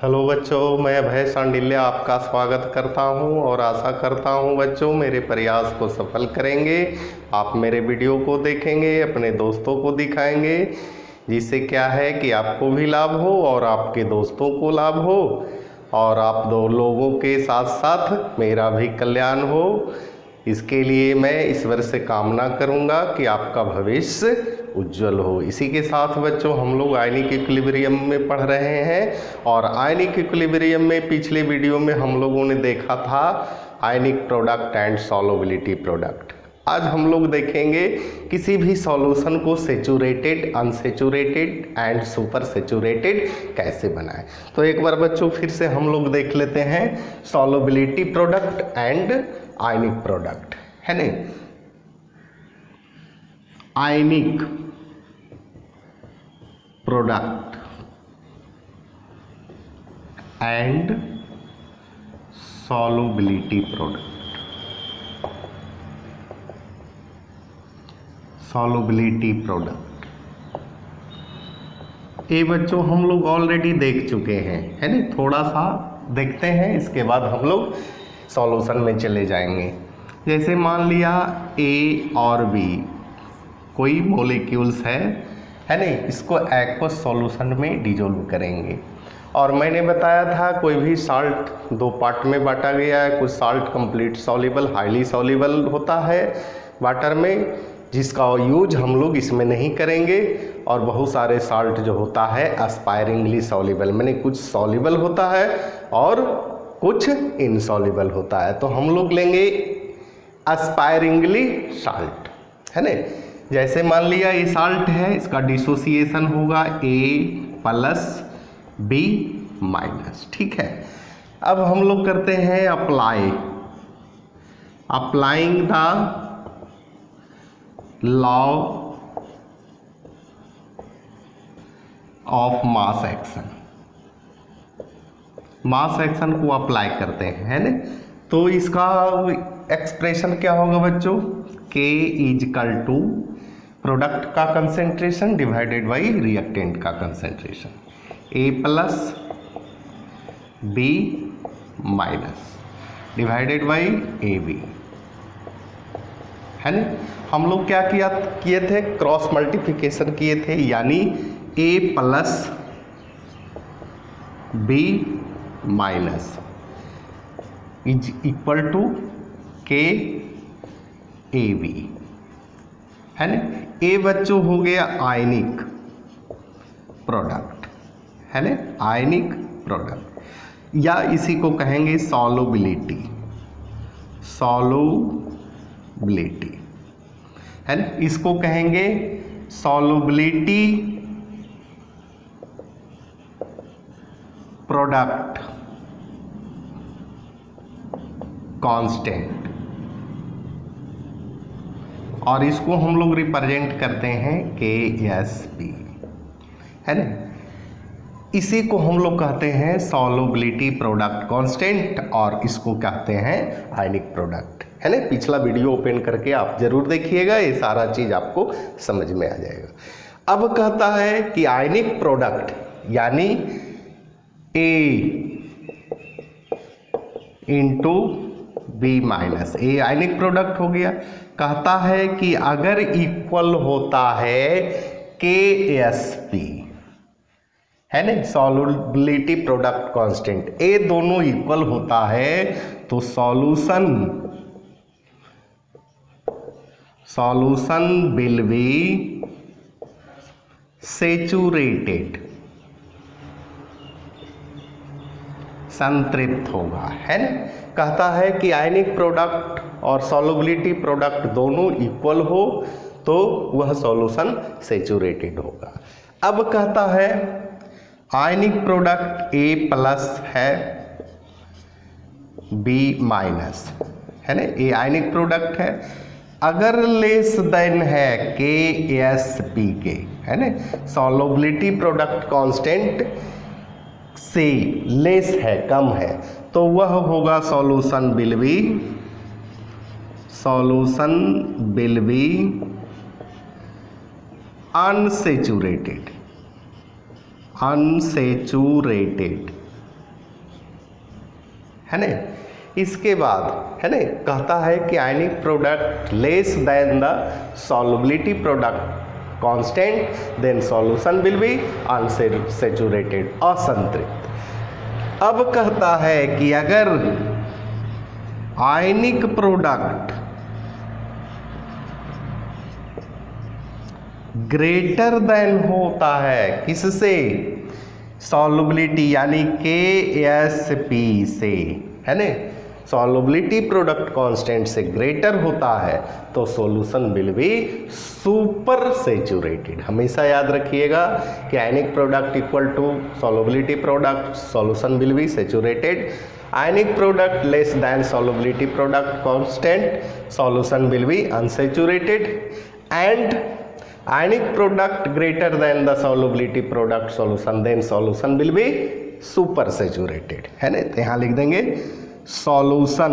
Hello बच्चों, मैं अभय सांडिल्य आपका स्वागत करता हूं और आशा करता हूं बच्चों मेरे प्रयास को सफल करेंगे। आप मेरे वीडियो को देखेंगे, अपने दोस्तों को दिखाएंगे, जिससे क्या है कि आपको भी लाभ हो और आपके दोस्तों को लाभ हो और आप दो लोगों के साथ साथ मेरा भी कल्याण हो। इसके लिए मैं ईश्वर से कामना करूंगा कि आपका भविष्य उज्जवल हो। इसी के साथ बच्चों हम लोग आयनिक इक्विलिब्रियम में पढ़ रहे हैं और आयनिक इक्विलिब्रियम में पिछले वीडियो में हम लोगों ने देखा था ionic product and solubility product. आज हम लोग देखेंगे किसी भी सॉल्यूशन को saturated, unsaturated and super saturated कैसे बनाएं। तो एक बार बच्चों फिर से हम लोग देख लेते हैं solubility product and ionic product, है नहीं। Ionic product and solubility product. Solubility product ये बच्चों हम लोग ऑलरेडी देख चुके हैं, है नहीं। थोड़ा सा देखते हैं, इसके बाद हम लोग सॉल्यूशन में चले जाएंगे। जैसे मान लिया ए और बी कोई मॉलिक्यूल्स है नहीं, इसको एक्वस सॉल्यूशन में डिजोल्व करेंगे। और मैंने बताया था कोई भी साल्ट दो पार्ट में बांटा गया है। कुछ salt complete soluble, highly soluble होता है वाटर में, जिसका यूज हम लोग इसमें नहीं करेंगे। और बहुत सारे साल्ट जो होता है एस्पायरिंगली सॉल्युबल, मैंने कुछ सॉल्युबल होता है और कुछ इनसॉल्युबल होता है। तो हम लोग लेंगे एस्पायरिंगली साल्ट, है ना। जैसे मान लिया ये साल्ट है, इसका डिसोसिएशन होगा A+, B-, ठीक है। अब हम लोग करते हैं applying the law of mass action. Mass action को अप्लाई करते हैं, है ना। तो इसका एक्सप्रेशन क्या होगा बच्चों, K = प्रोडक्ट का कंसेंट्रेशन डिवाइडेड बाई रिएक्टेंट का concentration, A+, B- divided by AB, है ना। हम लोग क्या किए थे, क्रॉस मल्टीप्लिकेशन किए थे, यानी A+ B- = KAB, है ना। ए बच्चों हो गया आयनिक प्रोडक्ट, है ना, आयनिक प्रोडक्ट, या इसी को कहेंगे सॉल्युबिलिटी, है ना। इसको कहेंगे सॉल्युबिलिटी प्रोडक्ट कांस्टेंट, और इसको हम लोग रिप्रेजेंट करते हैं KSP, है ना। इसी को हम लोग कहते हैं सॉल्युबिलिटी प्रोडक्ट कांस्टेंट और इसको कहते हैं आयनिक प्रोडक्ट, है ना। पिछला वीडियो ओपन करके आप जरूर देखिएगा, ये सारा चीज आपको समझ में आ जाएगा। अब कहता है कि आयनिक प्रोडक्ट यानी A × B-, A ionic product हो गया। कहता है कि अगर इक्वल होता है KSP, है ना, सॉल्युबिलिटी प्रोडक्ट कांस्टेंट, ए दोनों इक्वल होता है तो सॉल्यूशन विल बी सेचुरेटेड, संतृप्त होगा, है ना। कहता है कि आयनिक प्रोडक्ट और सॉल्युबिलिटी प्रोडक्ट दोनों इक्वल हो तो वह सॉल्यूशन सेचुरेटेड होगा। अब कहता है आयनिक प्रोडक्ट A+ है, B-, है ना, ये आयनिक प्रोडक्ट है। अगर लेस देन है KSP के, है ना, सॉल्युबिलिटी प्रोडक्ट कांस्टेंट से लेस है, कम है, तो वह होगा सॉल्यूशन विल बी अनसेचुरेटेड, है ना। इसके बाद है ना कहता है कि ionic product less than the solubility product constant then solution will be unsaturated, असंतृप्त। अब कहता है कि अगर आयनिक प्रोडक्ट ग्रेटर देन होता है किससे, सॉल्युबिलिटी यानी KSP से, है ना, सॉल्युबिलिटी प्रोडक्ट कांस्टेंट से ग्रेटर होता है तो solution will be supersaturated. हमेशा याद रखिएगा कि ionic product equal to solubility product, solution will be saturated. Ionic product less than solubility product constant, solution will be unsaturated. And ionic product greater than the solubility product solution, then solution will be supersaturated, है ना। तो यहाँ लिख देंगे solution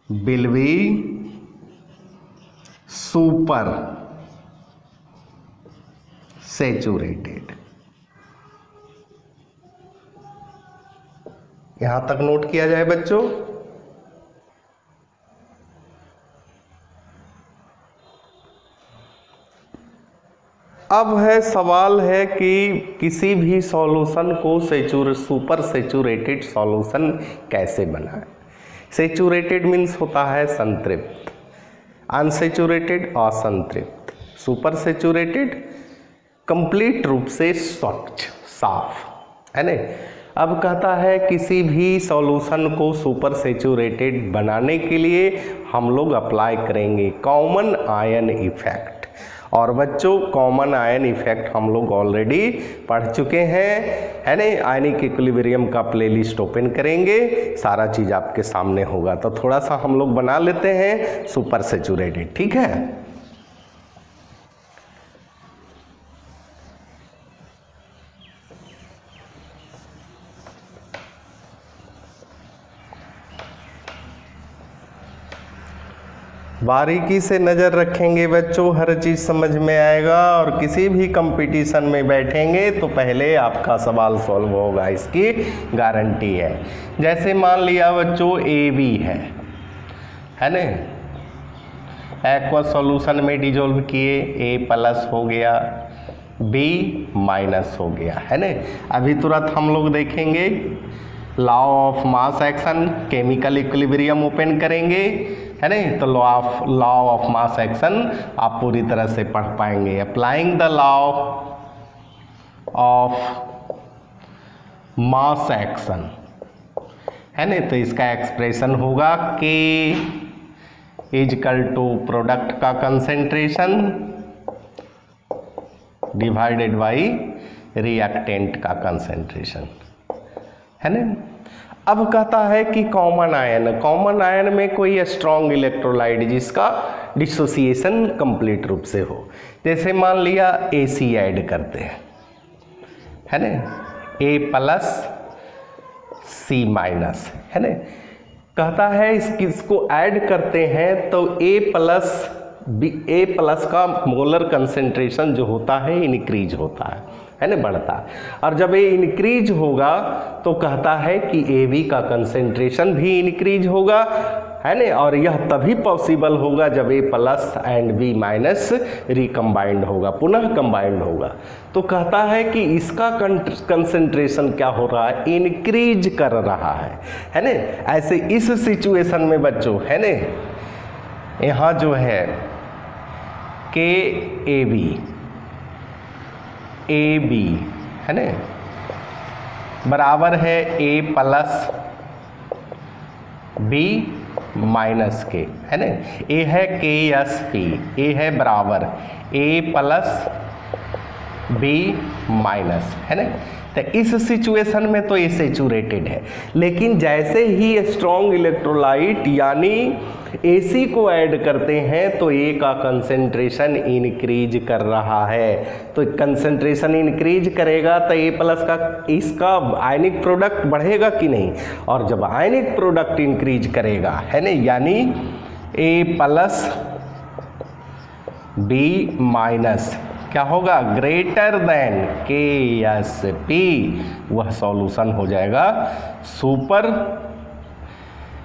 will be supersaturated. यहां तक note किया जाए बच्चों। अब है सवाल है कि किसी भी सॉल्यूशन को सुपर सैचुरेटेड सॉल्यूशन कैसे बनाएं। सैचुरेटेड मीन्स होता है संतृप्त, अनसैचुरेटेड असंतृप्त, सुपर सैचुरेटेड कंप्लीट रूप से स्वच्छ साफ, है ना। अब कहता है किसी भी सॉल्यूशन को सुपर सैचुरेटेड बनाने के लिए हम लोग अप्लाई करेंगे कॉमन आयन इफेक्ट। और बच्चों कॉमन आयन इफेक्ट हम लोग ऑलरेडी पढ़ चुके हैं, है ना। आयनिक इक्विलिब्रियम का प्लेलिस्ट ओपन करेंगे, सारा चीज़ आपके सामने होगा। तो थोड़ा सा हम लोग बना लेते हैं सुपर सैचुरेटेड, ठीक है। बारीकी से नज़र रखेंगे बच्चों, हर चीज़ समझ में आएगा। और किसी भी कंपटीशन में बैठेंगे तो पहले आपका सवाल सॉल्व होगा, इसकी गारंटी है। जैसे मान लिया बच्चों AB है ना, एक्वा सॉल्यूशन में डिजोल्व किए, A+ हो गया, B- हो गया, है ना। अभी तुरंत हम लोग देखेंगे law of mass action, chemical equilibrium open करेंगे, है नहीं। तो लॉ ऑफ मास एक्शन आप पूरी तरह से पढ़ पाएंगे। Applying the law of mass action, है ना। तो इसका एक्सप्रेशन होगा K इजकल टू प्रोडक्ट का कंसेंट्रेशन डिवाइडेड बाई रिएक्टेंट का कंसेंट्रेशन, है ना। अब कहता है कि कॉमन आयन में कोई स्ट्रॉन्ग इलेक्ट्रोलाइट जिसका डिसोसिएशन कंप्लीट रूप से हो। जैसे मान लिया AC ऐड करते हैं, है ना, A+ C-, है ना। कहता है इसको ऐड करते हैं तो A+ का मोलर कंसेंट्रेशन जो होता है इंक्रीज होता है ना, बढ़ता है। और जब ये इंक्रीज होगा तो कहता है कि AB का कंसेंट्रेशन भी इंक्रीज होगा, है ना। और यह तभी पॉसिबल होगा जब A+ एंड B- रिकम्बाइंड होगा, पुनः कंबाइंड होगा। तो कहता है कि इसका कंसेंट्रेशन क्या हो रहा है, इंक्रीज कर रहा है ना। ऐसे इस सिचुएशन में बच्चों, है ना, यहाँ जो है KAB है ना बराबर है A+ B- के, है ना। A है KSP, A है बराबर A+ B-, है ना। तो इस सिचुएशन में तो ये सैचुरेटेड है। लेकिन जैसे ही स्ट्रॉन्ग इलेक्ट्रोलाइट यानी AC को ऐड करते हैं तो A का कंसेंट्रेशन इंक्रीज कर रहा है। तो कंसेंट्रेशन इंक्रीज करेगा तो A+ का इसका आयनिक प्रोडक्ट बढ़ेगा कि नहीं। और जब आयनिक प्रोडक्ट इंक्रीज करेगा, है ना, यानी A+ B- क्या होगा, ग्रेटर देन KSP, वह सॉल्यूशन हो जाएगा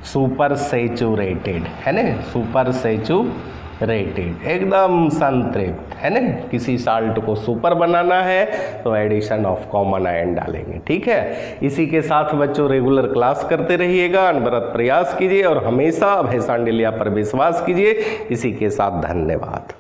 सुपर सैचुरेटेड, है ना, सुपर सैचुरेटेड, एकदम संतृप्त, है ना। किसी साल्ट को सुपर बनाना है तो एडिशन ऑफ कॉमन आयन डालेंगे, ठीक है। इसी के साथ बच्चों रेगुलर क्लास करते रहिएगा, अनवरत प्रयास कीजिए और हमेशा अभय सांडिल्या पर विश्वास कीजिए। इसी के साथ धन्यवाद।